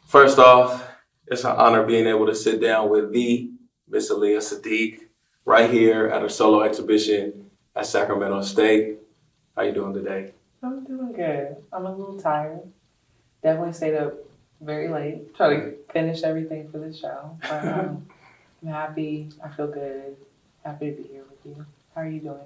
First off, it's an honor being able to sit down with the Miss Aliyah Sidqe right here at her solo exhibition at Sacramento State. How you doing today? I'm doing good. I'm a little tired. Definitely stayed up very late, try to finish everything for this show. But I'm happy. I feel good. Happy to be here with you. How are you doing?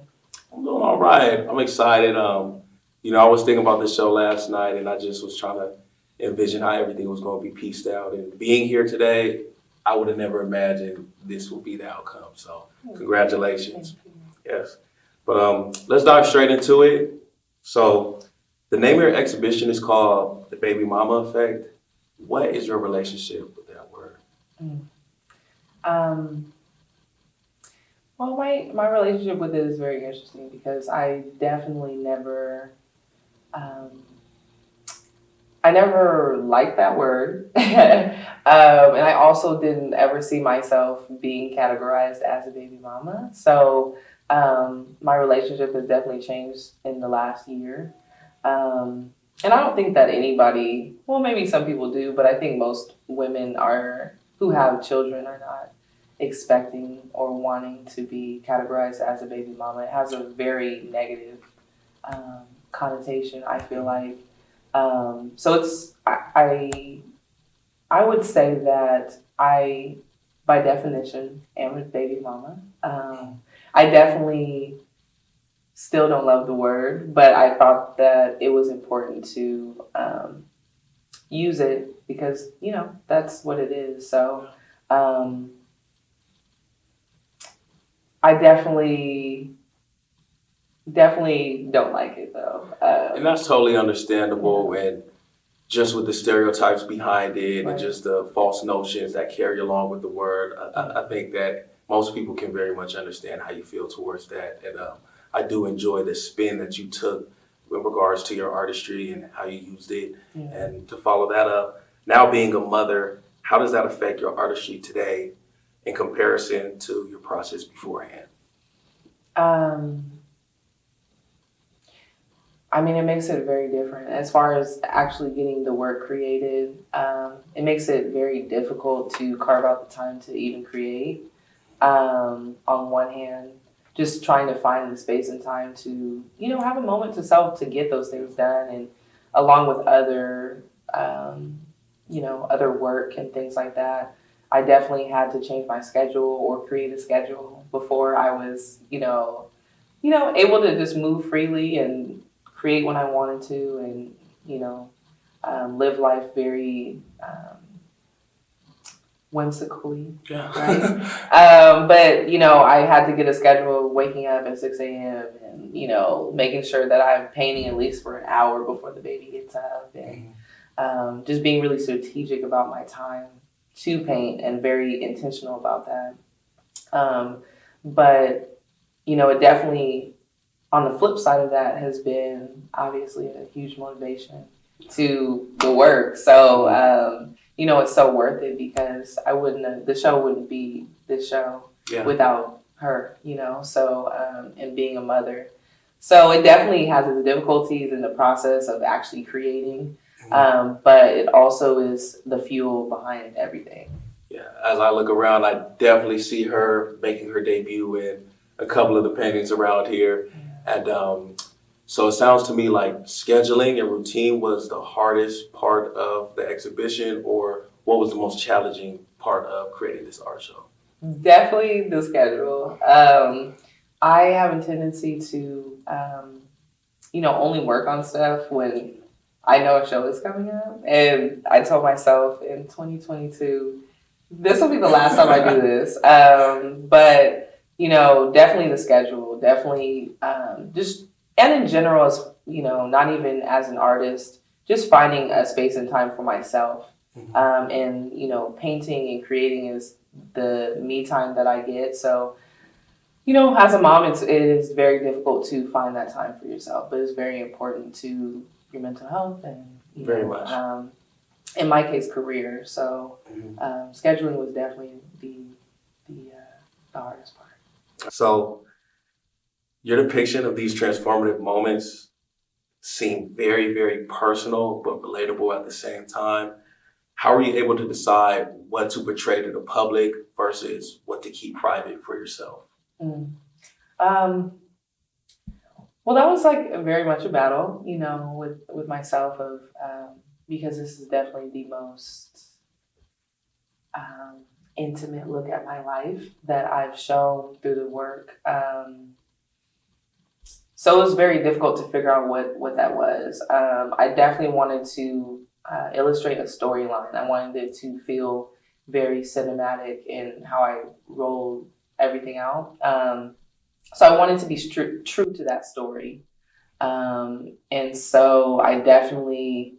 I'm doing all right. I'm excited. I was thinking about this show last night, and I just was trying to envision how everything was going to be pieced out. And being here today, I would have never imagined this would be the outcome. So, congratulations. Yes. But let's dive straight into it. So, the name of your exhibition is called The Babymama Effect. What is your relationship with that word? Well, my relationship with it is very interesting because I definitely never liked that word. And I also didn't ever see myself being categorized as a baby mama. So my relationship has definitely changed in the last year. And I don't think that anybody, well, maybe some people do, but I think most women who have children are not expecting or wanting to be categorized as a baby mama. It has a very negative connotation, I feel like. So I would say that I, by definition, am a baby mama. I definitely still don't love the word, but I thought that it was important to use it because, that's what it is. So I definitely don't like it though. And that's totally understandable. And just with the stereotypes behind it and just the false notions that carry along with the word, I think that most people can very much understand how you feel towards that. And I do enjoy the spin that you took in regards to your artistry and how you used it. Yeah. And to follow that up, now being a mother, how does that affect your artistry today in comparison to your process beforehand? It makes it very different. As far as actually getting the work created, it makes it very difficult to carve out the time to even create. On one hand, just trying to find the space and time to, have a moment to self to get those things done, and along with other, other work and things like that. I definitely had to change my schedule or create a schedule before I was, able to just move freely and create when I wanted to, and live life very whimsically. Yeah. Right? But I had to get a schedule of waking up at 6 a.m. and making sure that I'm painting at least for an hour before the baby gets up, and just being really strategic about my time to paint and very intentional about that. But it definitely, on the flip side of that, has been obviously a huge motivation to the work. So, it's so worth it because the show wouldn't be this show without her, so, and being a mother. So it definitely has its difficulties in the process of actually creating, but it also is the fuel behind everything. Yeah, as I look around, I definitely see her making her debut in a couple of the paintings around here. And so it sounds to me like scheduling and routine was the hardest part of the exhibition, or what was the most challenging part of creating this art show? Definitely the schedule. I have a tendency to, only work on stuff when I know a show is coming up. And I told myself in 2022, this will be the last time I do this. But definitely the schedule, definitely and in general, as not even as an artist, just finding a space and time for myself. And painting and creating is the me time that I get. So, as a mom, it is very difficult to find that time for yourself, but it's very important to your mental health and Very much. In my case, career. So, scheduling was definitely the hardest part. So your depiction of these transformative moments seem very, very personal, but relatable at the same time. how are you able to decide what to portray to the public versus what to keep private for yourself? Mm. Well, that was like very much a battle, with myself because this is definitely the most intimate look at my life that I've shown through the work. So it was very difficult to figure out what that was. I definitely wanted to illustrate a storyline. I wanted it to feel very cinematic in how I rolled everything out. So I wanted to be true to that story. And so I definitely,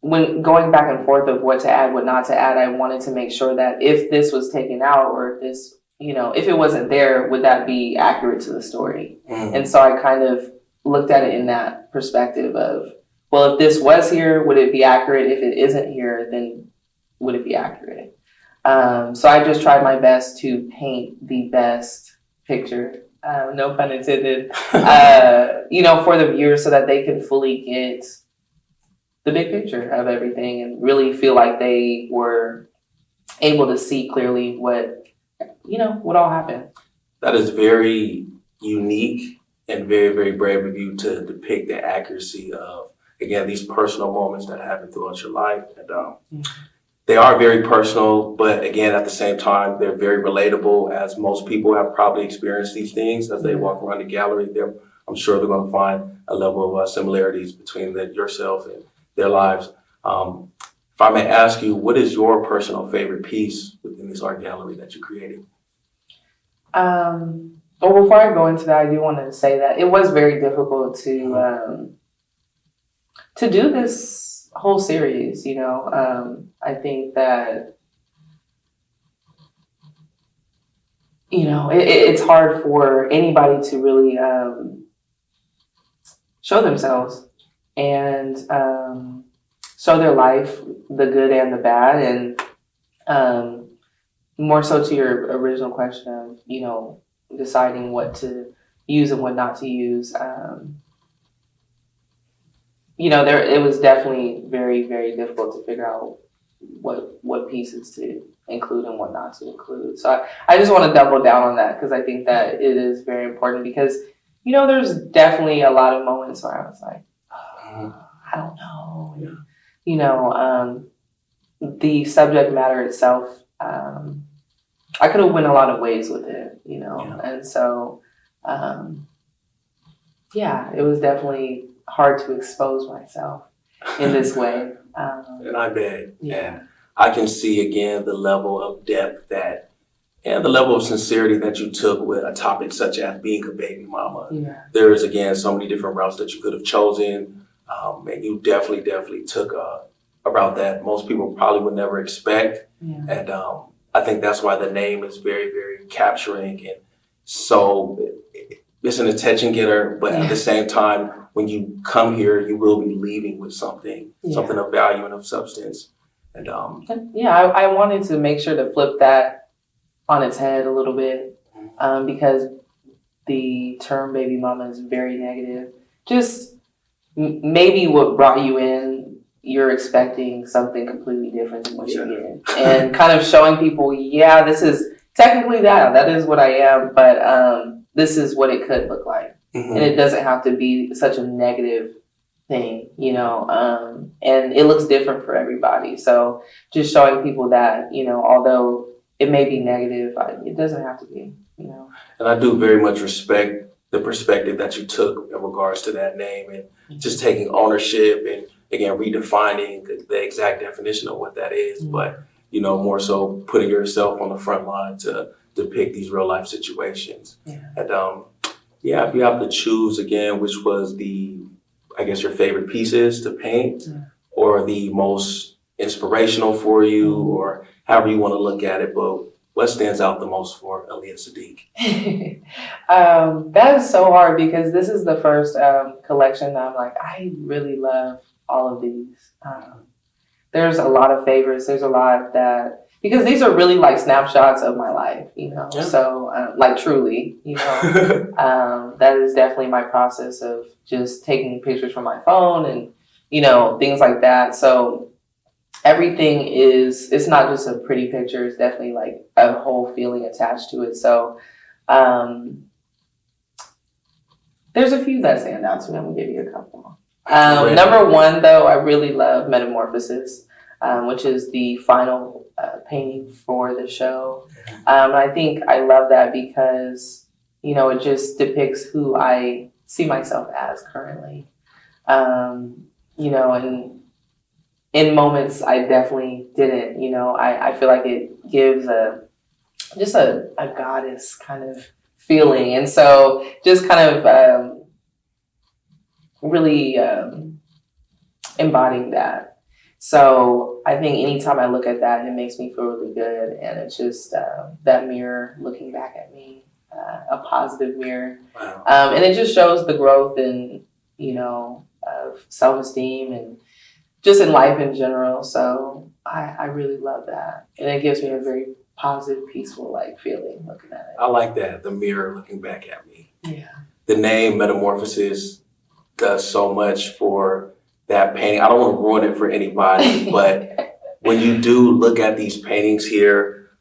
when going back and forth of what to add, what not to add, I wanted to make sure that if this was taken out or if this, if it wasn't there, would that be accurate to the story? And so I kind of looked at it in that perspective of, well, if this was here, would it be accurate? If it isn't here, then would it be accurate? So I just tried my best to paint the best picture, no pun intended, for the viewers so that they can fully get the big picture of everything and really feel like they were able to see clearly what all happened. That is very unique and very, very brave of you to depict the accuracy of, again, these personal moments that happen throughout your life. And they are very personal, but again, at the same time, they're very relatable, as most people have probably experienced these things as they walk around the gallery. I'm sure they're going to find a level of similarities between yourself and their lives. If I may ask you, what is your personal favorite piece within this art gallery that you created? Well, before I go into that, I do want to say that it was very difficult to do this whole series. I think that it's hard for anybody to really show themselves and show their life, the good and the bad, and more so to your original question of, deciding what to use and what not to use. It was definitely very, very difficult to figure out what pieces to include and what not to include. So I just want to double down on that because I think that it is very important because, there's definitely a lot of moments where I was like, I don't know. Yeah. The subject matter itself, I could have went a lot of ways with it, and so, it was definitely hard to expose myself in this way. And I bet. Yeah. And I can see again the level of depth and the level of sincerity that you took with a topic such as being a baby mama. Yeah. There is, again, so many different routes that you could have chosen. And you definitely took a route that most people probably would never expect. Yeah. And I think that's why the name is very, very capturing. And so it's an attention getter, but at the same time, when you come here, you will be leaving with something of value and of substance. And I wanted to make sure to flip that on its head a little bit because the term baby mama is very negative. Just maybe what brought you in, you're expecting something completely different than what you get. And kind of showing people, this is technically that is what I am, but this is what it could look like. And it doesn't have to be such a negative thing, and it looks different for everybody. So just showing people that, although it may be negative, it doesn't have to be, And I do very much respect the perspective that you took in regards to that name and just taking ownership and, again, redefining the exact definition of what that is. But, more so putting yourself on the front line to depict these real life situations. Yeah. And if you have to choose again, which was your favorite pieces to paint or the most inspirational for you or however you want to look at it, but what stands out the most for Aliyah Sidqe? That is so hard because this is the first collection that I'm like, I really love all of these. There's a lot of favorites. There's a lot that, because these are really like snapshots of my life, so like truly, that is definitely my process of just taking pictures from my phone and, things like that. So everything it's not just a pretty picture, it's definitely like a whole feeling attached to it. So there's a few that stand out to me. I'm gonna give you a couple. Number one, though, I really love Metamorphosis, which is the final painting for the show. I think I love that because, you know, it just depicts who I see myself as currently. You know, and in moments I definitely didn't, you know, I feel like it gives just a goddess kind of feeling. And so just kind of really embodying that. So I think anytime I look at that, it makes me feel really good. And it's just that mirror looking back at me, a positive mirror. Wow. And it just shows the growth in, you know, of self-esteem and just in life in general. So I really love that. And it gives me a very positive, peaceful like feeling looking at it. I like that, the mirror looking back at me. Yeah. The name Metamorphosis does so much for that painting. I don't want to ruin it for anybody, but when you do look at these paintings here,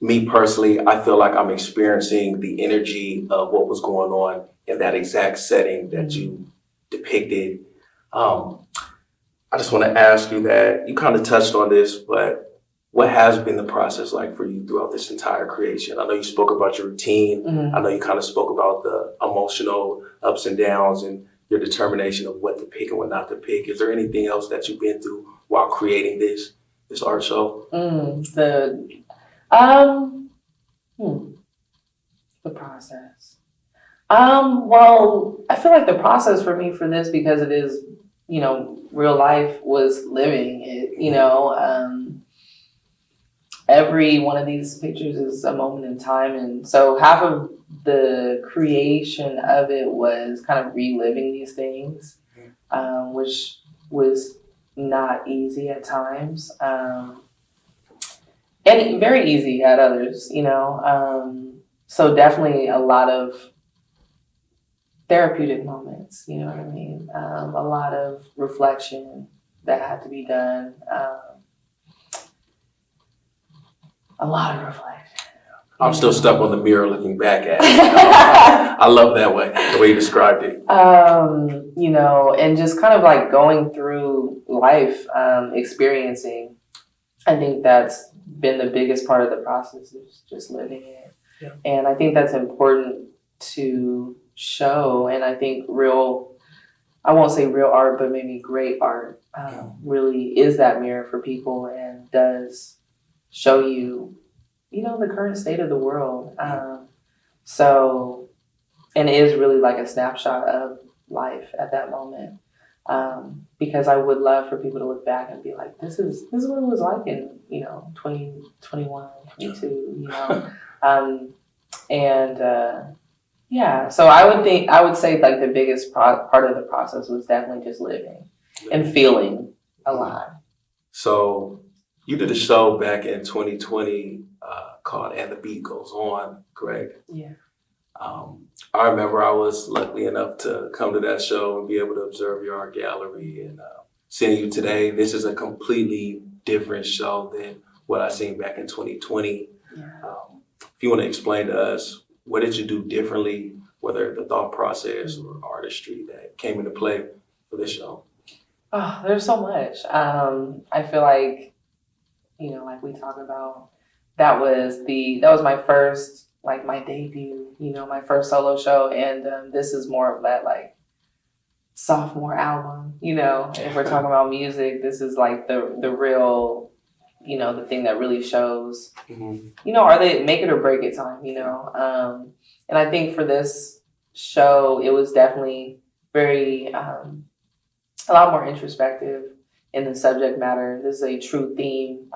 me personally, I feel like I'm experiencing the energy of what was going on in that exact setting that you depicted. I just want to ask you that you kind of touched on this, but what has been the process like for you throughout this entire creation? I know you spoke about your routine. Mm-hmm. I know you kind of spoke about the emotional ups and downs and your determination of what to pick and what not to pick. Is there anything else that you've been through while creating this art show? The process. Well, I feel like the process for me for this, because it is, you know, real life, was living it, you know. Every one of these pictures is a moment in time. And so half of the creation of it was kind of reliving these things, which was not easy at times. And very easy at others, you know. So definitely a lot of therapeutic moments, you know what I mean? A lot of reflection that had to be done. A lot of reflection. I'm still stuck on the mirror looking back at it. I love that way, the way you described it. You know, and just kind of like going through life, experiencing. I think that's been the biggest part of the process, is just living it. Yeah. And I think that's important to show. And I think I won't say real art, but maybe great art really is that mirror for people and does show you, you know, the current state of the world. So, and it is really like a snapshot of life at that moment. Because I would love for people to look back and be like, this is what it was like in, you know, 2021, 22, you know. Yeah, so I would say like the biggest part of the process was definitely just living and feeling alive. So you did a show back in 2020 called And the Beat Goes On, correct? Yeah. I remember I was lucky enough to come to that show and be able to observe your art gallery, and seeing you today, this is a completely different show than what I seen back in 2020. Yeah. If you want to explain to us, what did you do differently, whether the thought process or artistry that came into play for this show? Oh, there's so much. I feel like, you know, like we talk about, that was my first, like my debut, you know, my first solo show. And this is more of that like sophomore album, you know, if we're talking about music, this is like the real, you know, the thing that really shows, you know, are they make it or break it time, you know? And I think for this show, it was definitely very, a lot more introspective in the subject matter. This is a true theme.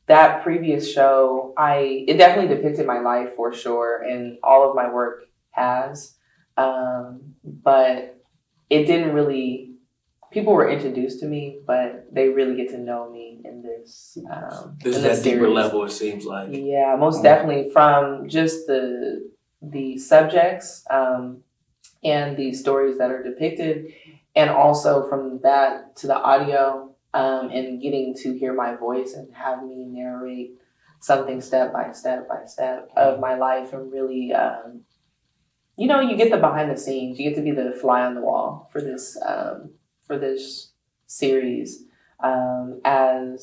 That previous show, it definitely depicted my life for sure, and all of my work has. But it didn't really, people were introduced to me, but they really get to know me in this. This is that deeper level, it seems like. Yeah, most definitely, from just the subjects and the stories that are depicted, and also from that to the audio and getting to hear my voice and have me narrate something step by step by step of my life, and really, you get the behind the scenes. You get to be the fly on the wall for this series. And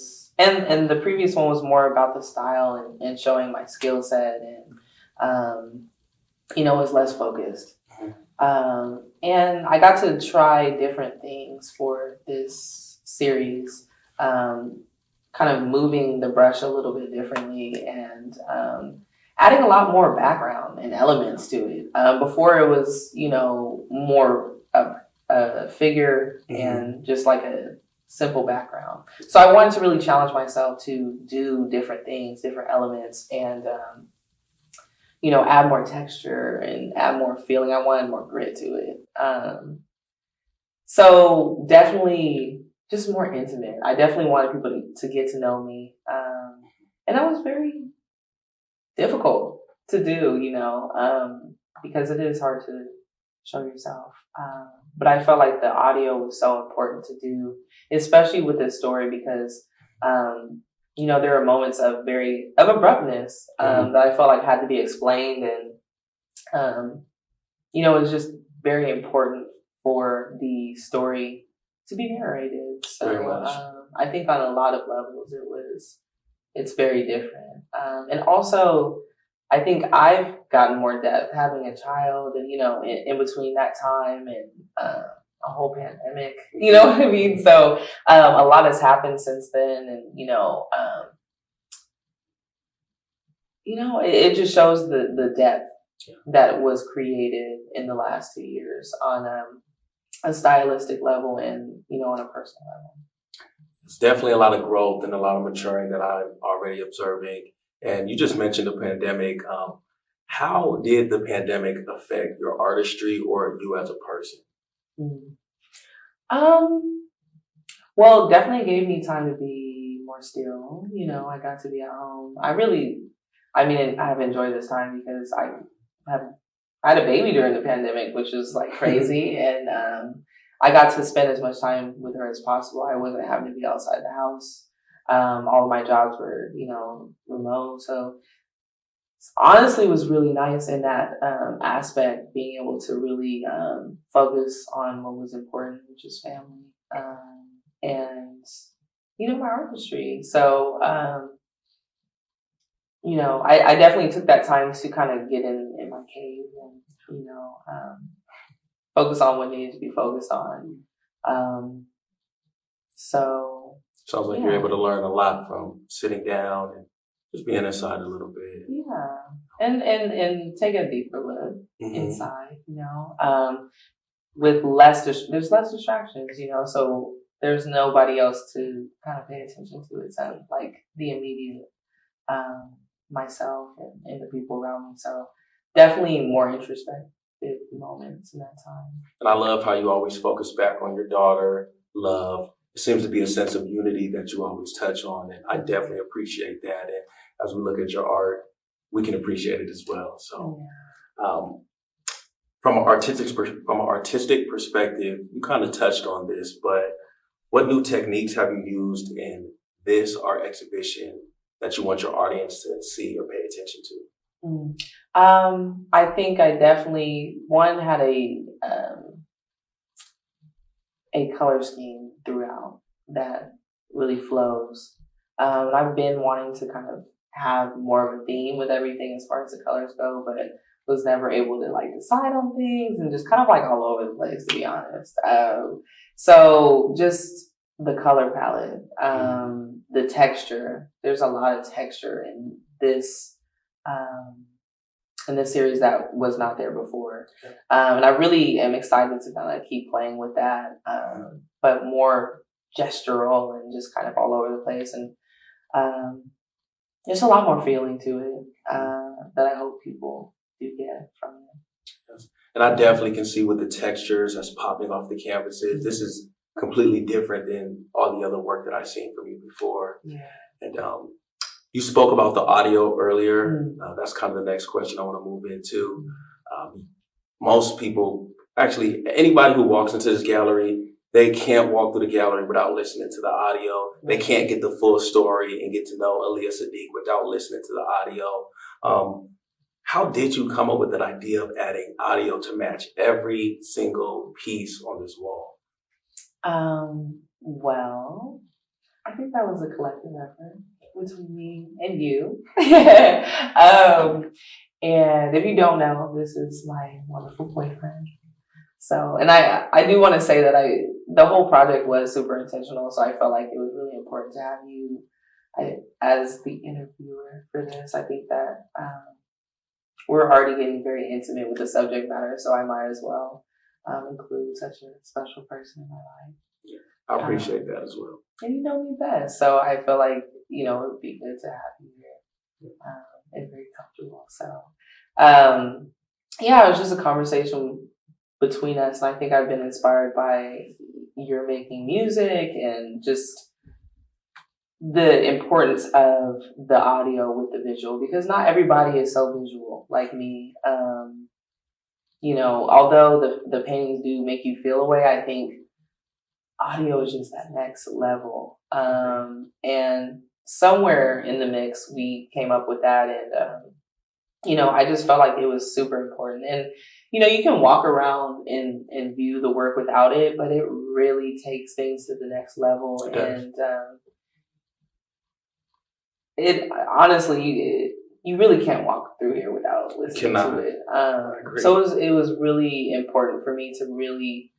the previous one was more about the style and showing my skill set, and was less focused. And I got to try different things for this series, kind of moving the brush a little bit differently, and adding a lot more background and elements to it. Before it was, more a figure and just like a simple background. So I wanted to really challenge myself to do different things, different elements, and add more texture and add more feeling. I wanted more grit to it. So definitely just more intimate. I definitely wanted people to get to know me. And that was very difficult to do, because it is hard to show yourself. But I felt like the audio was so important to do, especially with this story, because there are moments of abruptness that I felt like had to be explained, and it was just very important for the story to be narrated. So I think on a lot of levels it's very different, and also I think I've gotten more depth having a child, and in between that time and a whole pandemic, you know what I mean? So a lot has happened since then, and it just shows the depth that was created in the last 2 years on a stylistic level, and on a personal level. It's definitely a lot of growth and a lot of maturing that I'm already observing. And you just mentioned the pandemic. How did the pandemic affect your artistry or you as a person? Well, definitely gave me time to be more still. I got to be at home. I have enjoyed this time because I had a baby during the pandemic, which is like crazy. And I got to spend as much time with her as possible. I wasn't having to be outside the house. All of my jobs were, remote. So honestly, it was really nice in that aspect, being able to really focus on what was important, which is family, and my artistry. So I definitely took that time to kind of get in my cave and focus on what needed to be focused on. So sounds like you're able to learn a lot from sitting down and just being inside a little bit. Yeah, and take a deeper look inside. With there's less distractions. So there's nobody else to kind of pay attention to. It's like the immediate myself and the people around me. So definitely more introspective moments in that time. And I love how you always focus back on your daughter, love. It seems to be a sense of unity that you always touch on, and I definitely appreciate that. And as we look at your art, we can appreciate it as well. So, from an artistic perspective, you kind of touched on this, but what new techniques have you used in this art exhibition that you want your audience to see or pay attention to? I think I definitely had a color scheme throughout that really flows. I've been wanting to kind of have more of a theme with everything as far as the colors go, but was never able to decide on things, and just kind of all over the place, to be honest. So just the color palette, the texture. There's a lot of texture in this series that was not there before. And I really am excited to kind of keep playing with that, but more gestural and just kind of all over the place. And there's a lot more feeling to it that I hope people do get from it. Yes. And I definitely can see with the textures that's popping off the canvases. This is completely different than all the other work that I've seen from you before. Yeah. And you spoke about the audio earlier. That's kind of the next question I want to move into. Most people, actually anybody who walks into this gallery, they can't walk through the gallery without listening to the audio. They can't get the full story and get to know Aliyah Sidqe without listening to the audio. How did you come up with that idea of adding audio to match every single piece on this wall? Well, I think that was a collective effort between me and you. And if you don't know, this is my wonderful boyfriend. So, and I do want to say that the whole project was super intentional. So I felt like it was really important to have you as the interviewer for this. I think that we're already getting very intimate with the subject matter, so I might as well include such a special person in my life. I appreciate that as well. And you know me best, so I feel like, you know, it would be good to have you here and very comfortable. So, yeah, it was just a conversation between us, and I think I've been inspired by your making music and just the importance of the audio with the visual, because not everybody is so visual like me. You know, although the paintings do make you feel a way, I think audio is just that next level. And somewhere in the mix, we came up with that. And, you know, I just felt like it was super important. And, you know, you can walk around and view the work without it, but it really takes things to the next level. And it honestly, you really can't walk through here without listening to it. So it was really important for me to really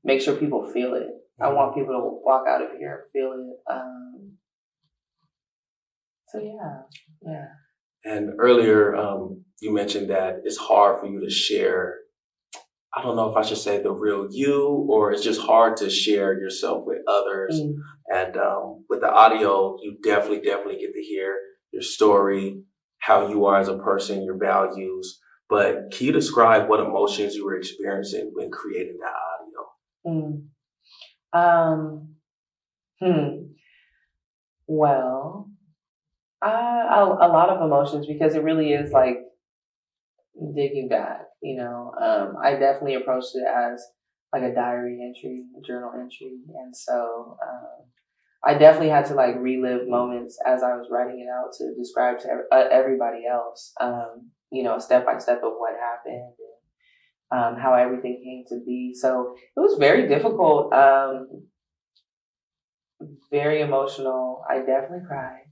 make sure people feel it. I want people to walk out of here and feel it. So yeah. And earlier, you mentioned that it's hard for you to share. I don't know if I should say the real you, or it's just hard to share yourself with others. And with the audio, you definitely get to hear your story, how you are as a person, your values. But can you describe what emotions you were experiencing when creating that audio? Well, a lot of emotions, because it really is like digging back, you know. I definitely approached it as like a diary entry, a journal entry. And so I definitely had to like relive moments as I was writing it out to describe to everybody else, you know, step by step of what happened and how everything came to be. So it was very difficult, very emotional. I definitely cried.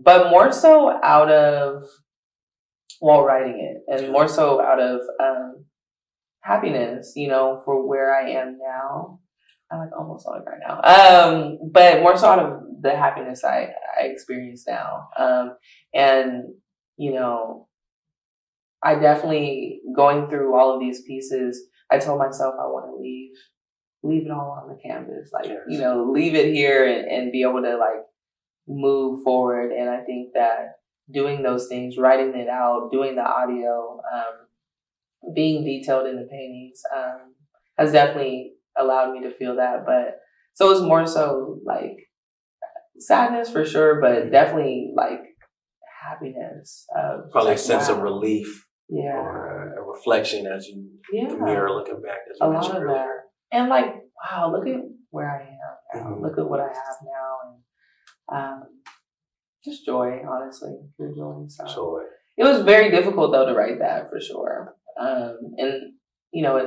But more so out of, while writing it, and more so out of happiness, you know, for where I am now. I'm like almost on it right now. But more so out of the happiness I experience now. And, you know, I definitely, going through all of these pieces, I told myself I want to leave it all on the canvas. Like, you know, leave it here and be able to like move forward. And I think that doing those things, writing it out, doing the audio, being detailed in the paintings, has definitely allowed me to feel that. But so it was more so like sadness for sure, but definitely like happiness. Probably like, a sense of relief. Yeah. Or a reflection as you in the mirror looking back, as you mentioned earlier. That. And like, wow, look at where I am now. Look at what I have now. And just joy, honestly. Pure joy. So joy. It was very difficult though to write that, for sure. And you know,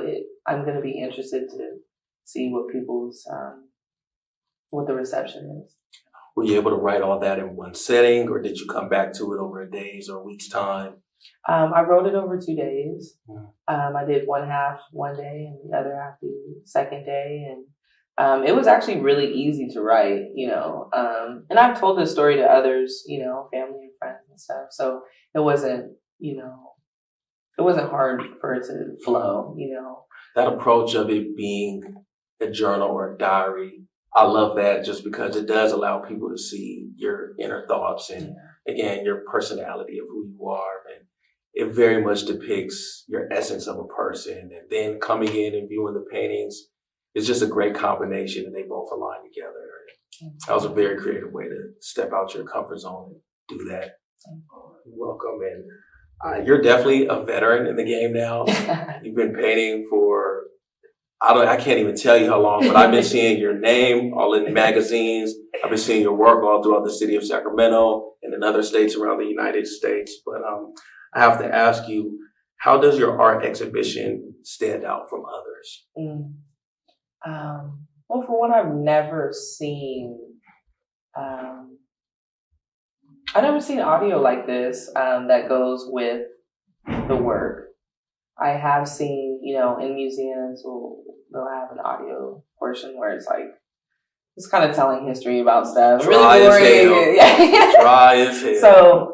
I'm going to be interested to see what people's what the reception is. Were you able to write all that in one setting, or did you come back to it over a day's or a week's time? I wrote it over 2 days. I did one half one day and the other half the second day. And it was actually really easy to write, you know. And I've told this story to others, you know, family and friends and stuff. So it wasn't, you know, it wasn't hard for it to flow, you know. That approach of it being a journal or a diary, I love that, just because it does allow people to see your inner thoughts and, again, your personality of who you are. And it very much depicts your essence of a person. And then coming in and viewing the paintings is just a great combination, and they both align together. That was a very creative way to step out your comfort zone and do that. Welcome. And you're definitely a veteran in the game now. You've been painting for I can't even tell you how long, but I've been seeing your name all in the magazines. I've been seeing your work all throughout the city of Sacramento and in other states around the United States. But I have to ask you, how does your art exhibition stand out from others? Well, for one, I've never seen, I've never seen audio like this that goes with the work. I have seen, in museums, they'll have an audio portion where it's like, it's kind of telling history about stuff. Dry Really as hell. boring. Yeah. Dry as hell. So,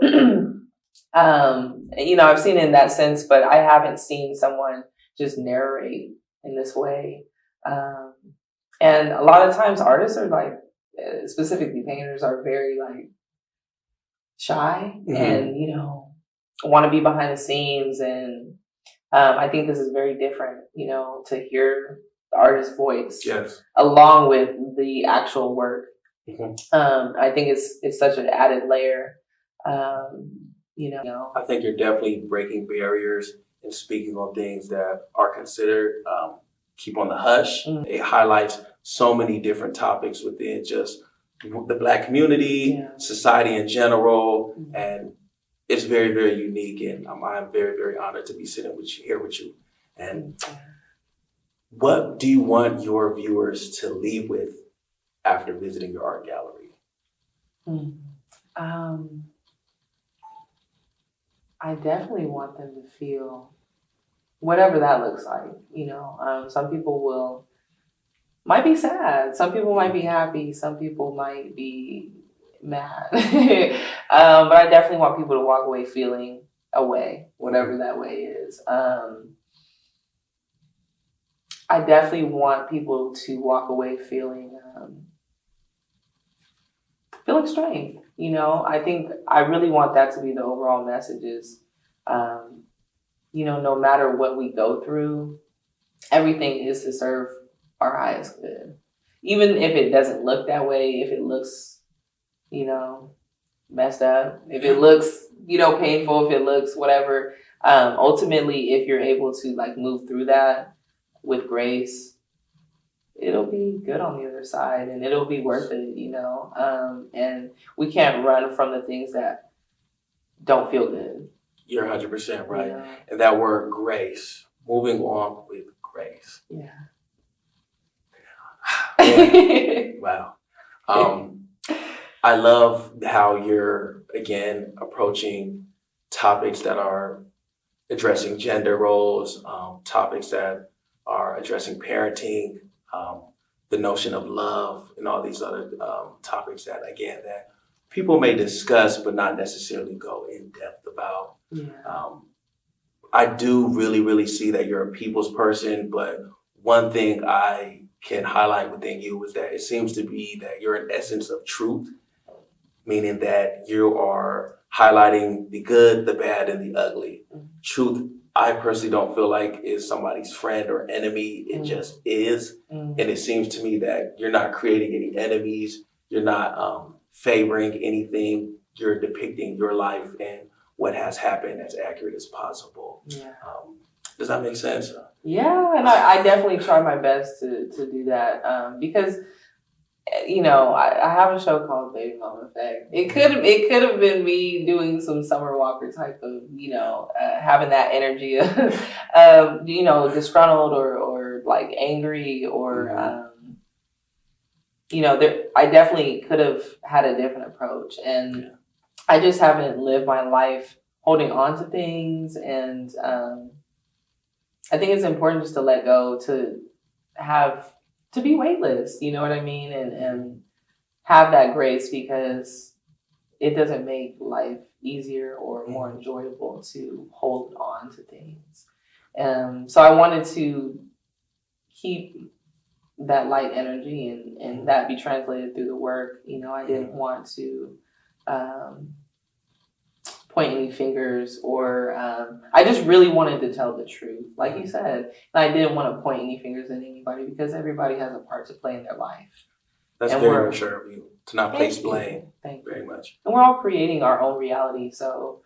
I've seen it in that sense, but I haven't seen someone just narrate in this way. And a lot of times artists are like, specifically painters, are very like shy and, want to be behind the scenes. And I think this is very different, to hear the artist's voice along with the actual work. I think it's such an added layer. I think you're definitely breaking barriers and speaking on things that are considered keep on the hush. It highlights so many different topics within just the Black community, society in general, and it's very, very unique. And I'm very, very honored to be sitting with you here with you. And what do you want your viewers to leave with after visiting your art gallery? I definitely want them to feel whatever that looks like. Some people might be sad. Some people might be happy. Some people might be mad. But I definitely want people to walk away feeling a way, whatever that way is. I definitely want people to walk away feeling strength. I think I really want that to be the overall message is, no matter what we go through, everything is to serve our highest good. Even if it doesn't look that way, if it looks, messed up, if it looks, painful, if it looks whatever, ultimately, if you're able to like move through that with grace, it'll be good on the other side and it'll be worth it, and we can't run from the things that don't feel good. You're 100% right. And that word grace, moving on with grace. Yeah. Wow. I love how you're, again, approaching topics that are addressing gender roles, topics that are addressing parenting, the notion of love, and all these other topics that, again, that people may discuss but not necessarily go in depth about. I do really, really see that you're a people's person, but one thing I can highlight within you is that it seems to be that you're an essence of truth, meaning that you are highlighting the good, the bad, and the ugly. Truth, I personally don't feel like is somebody's friend or enemy. It just is. And it seems to me that you're not creating any enemies. You're not favoring anything. You're depicting your life and what has happened as accurate as possible. Does that make sense? Yeah, and I definitely try my best to do that because, I have a show called Babymama Effect. It could have been me doing some Summer Walker type of, having that energy of, disgruntled or like angry or, I definitely could have had a different approach. And I just haven't lived my life holding on to things. And I think it's important just to let go, to be weightless, you know what I mean? And have that grace because it doesn't make life easier or more enjoyable to hold on to things. So I wanted to keep that light energy and that be translated through the work. I didn't want to point any fingers or I just really wanted to tell the truth, like you said. And I didn't want to point any fingers at anybody because everybody has a part to play in their life. That's very mature of you to not place blame. Thank you very much. And we're all creating our own reality. So,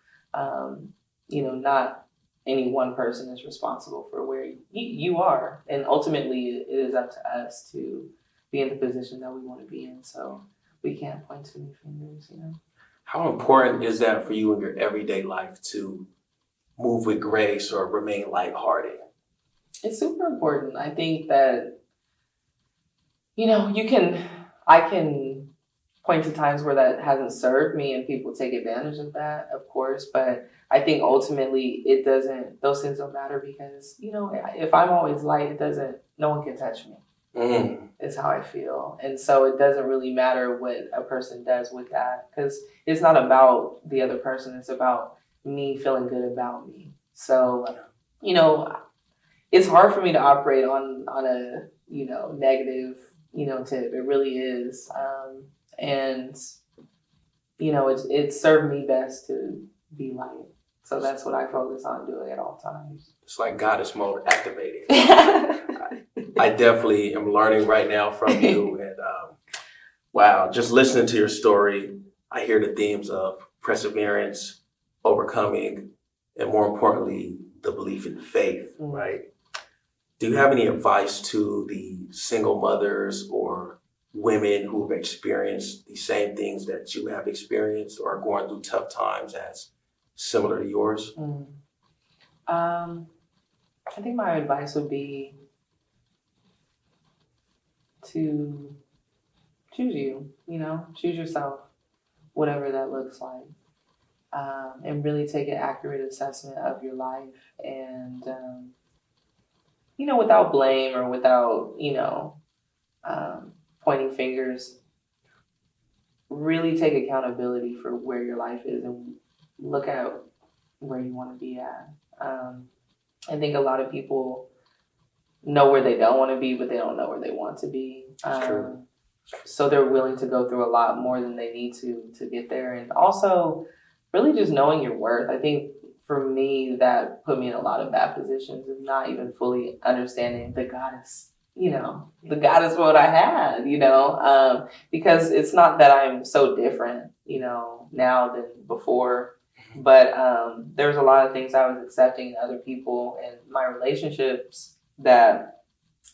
not any one person is responsible for where you are. And ultimately, it is up to us to be in the position that we want to be in. So we can't point too many fingers, you know. How important is that for you in your everyday life to move with grace or remain lighthearted? It's super important. I think that, you know, I can point to times where that hasn't served me and people take advantage of that, of course, but I think ultimately those things don't matter because, you know, if I'm always light, no one can touch me. Is how I feel. And so it doesn't really matter what a person does with that because it's not about the other person, it's about me feeling good about me. So, you know, it's hard for me to operate on a, you know, negative, you know, tip. It really is. And, you know, it served me best to be light. So that's what I focus on doing at all times. It's like goddess mode activated. I definitely am learning right now from you. And wow, just listening to your story, I hear the themes of perseverance, overcoming, and more importantly, the belief in faith, right? Do you have any advice to the single mothers or women who have experienced the same things that you have experienced or are going through tough times as similar to yours? I think my advice would be to choose you, you know, choose yourself, whatever that looks like, and really take an accurate assessment of your life and, you know, without blame or without, you know, pointing fingers, really take accountability for where your life is and look at where you want to be at. I think a lot of people know where they don't want to be, but they don't know where they want to be. So they're willing to go through a lot more than they need to get there. And also really just knowing your worth. I think for me, that put me in a lot of bad positions of not even fully understanding the goddess, you know, the goddess what I had, you know, because it's not that I'm so different, you know, now than before. But there was a lot of things I was accepting in other people and my relationships that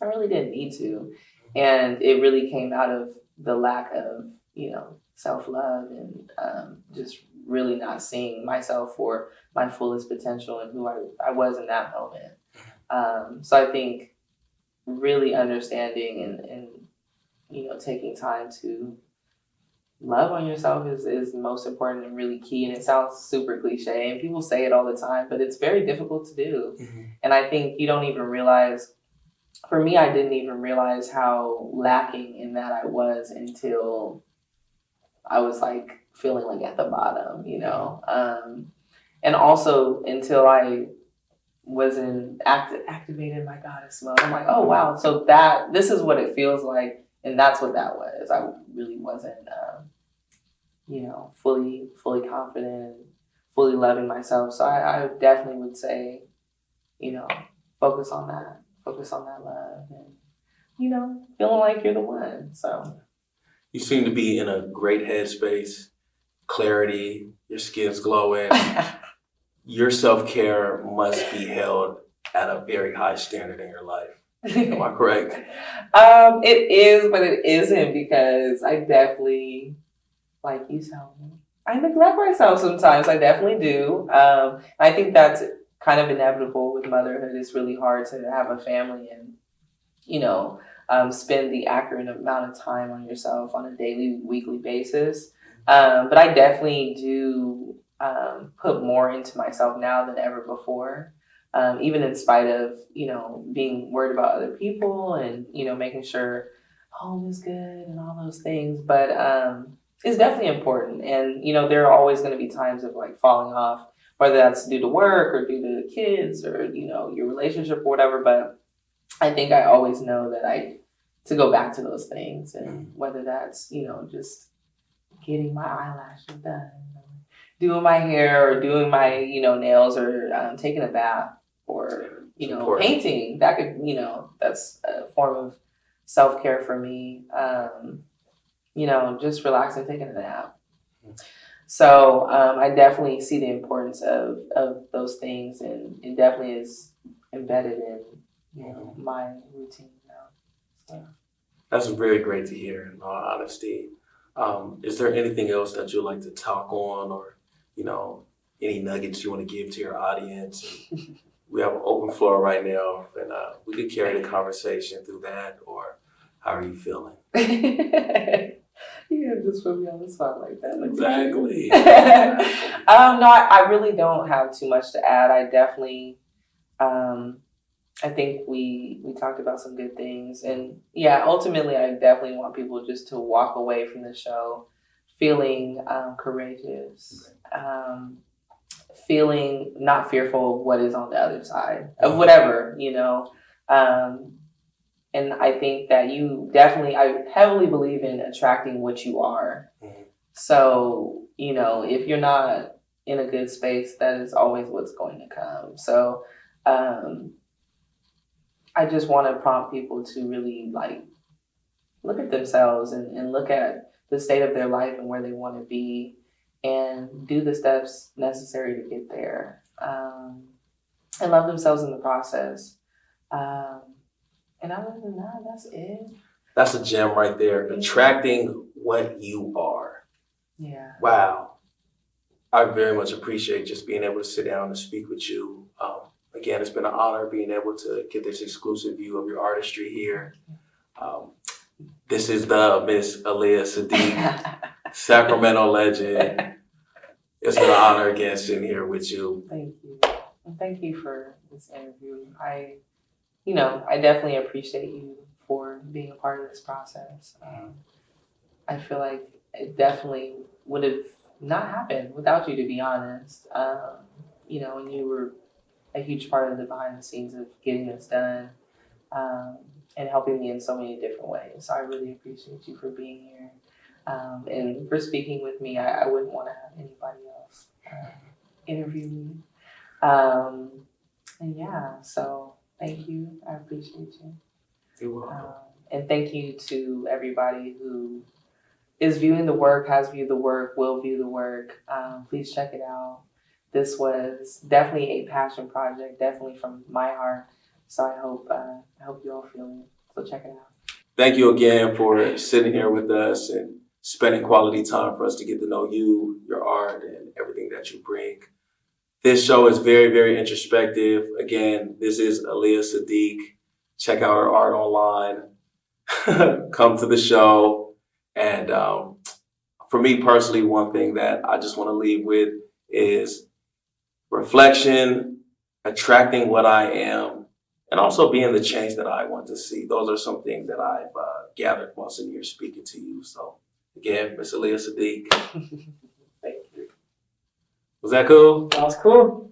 I really didn't need to. And it really came out of the lack of, you know, self-love and just really not seeing myself for my fullest potential and who I was in that moment. So I think really understanding and you know, taking time to love on yourself is most important and really key. And it sounds super cliche and people say it all the time, but it's very difficult to do. And I think you don't even realize, for me, I didn't even realize how lacking in that I was until I was like feeling like at the bottom, you know? And also until I was activated my goddess mode. I'm like, oh wow, so this is what it feels like. And that's what that was. I really wasn't, you know, fully confident, fully loving myself. So I definitely would say, you know, focus on that love and, you know, feeling like you're the one. So You seem to be in a great headspace, clarity, your skin's glowing. Your self-care must be held at a very high standard in your life. Am I correct? It is, but it isn't because I definitely, like you tell me, I neglect myself sometimes. I definitely do. I think that's kind of inevitable with motherhood. It's really hard to have a family and, you know, spend the accurate amount of time on yourself on a daily, weekly basis. But I definitely do put more into myself now than ever before. Even in spite of, you know, being worried about other people and, you know, making sure home is good and all those things. But it's definitely important. And, you know, there are always going to be times of like falling off, whether that's due to work or due to the kids or, you know, your relationship or whatever. But I think I always know that to go back to those things, and whether that's, you know, just getting my eyelashes done, doing my hair or doing my, you know, nails or taking a bath or, you know, Important. painting. That could, you know, that's a form of self-care for me. You know, just relaxing, taking a nap. So I definitely see the importance of those things, and it definitely is embedded in my routine now. So. That's very great to hear, in all honesty. Is there anything else that you'd like to talk on, or any nuggets you want to give to your audience? We have an open floor right now, and we could carry the conversation through that, or how are you feeling? You have just put me on the spot like that. Exactly. No, I really don't have too much to add. I definitely, I think we talked about some good things, and yeah, ultimately, I definitely want people just to walk away from the show feeling courageous, feeling not fearful of what is on the other side of whatever, and I think that I heavily believe in attracting what you are. So, if you're not in a good space, that is always what's going to come. So, I just want to prompt people to really look at themselves and look at the state of their life and where they want to be and do the steps necessary to get there, and love themselves in the process. And other than that, that's it. That's a gem right there. Attracting what you are. Yeah. Wow. I very much appreciate just being able to sit down and speak with you. Again, it's been an honor being able to get this exclusive view of your artistry here. This is the Miss Aliyah Sidqe, Sacramento legend. It's been an honor again sitting here with you. Thank you. And thank you for this interview. I definitely appreciate you for being a part of this process. I feel like it definitely would have not happened without you, to be honest. And you were a huge part of the behind the scenes of getting this done, and helping me in so many different ways. So I really appreciate you for being here, and for speaking with me. I wouldn't want to have anybody else interview me. And yeah, so thank you. I appreciate you. You're welcome. And thank you to everybody who is viewing the work, has viewed the work, will view the work. Please check it out. This was definitely a passion project, definitely from my heart. So I hope you all feel it. So check it out. Thank you again for sitting here with us and spending quality time for us to get to know you, your art, and everything that you bring. This show is very, very introspective. Again, this is Aliyah Sidqe. Check out her art online. Come to the show. And for me personally, one thing that I just want to leave with is reflection, attracting what I am, and also being the change that I want to see. Those are some things that I've gathered while sitting here speaking to you. So again, Miss Aliyah Sidqe. Thank you. Was that cool? That was cool.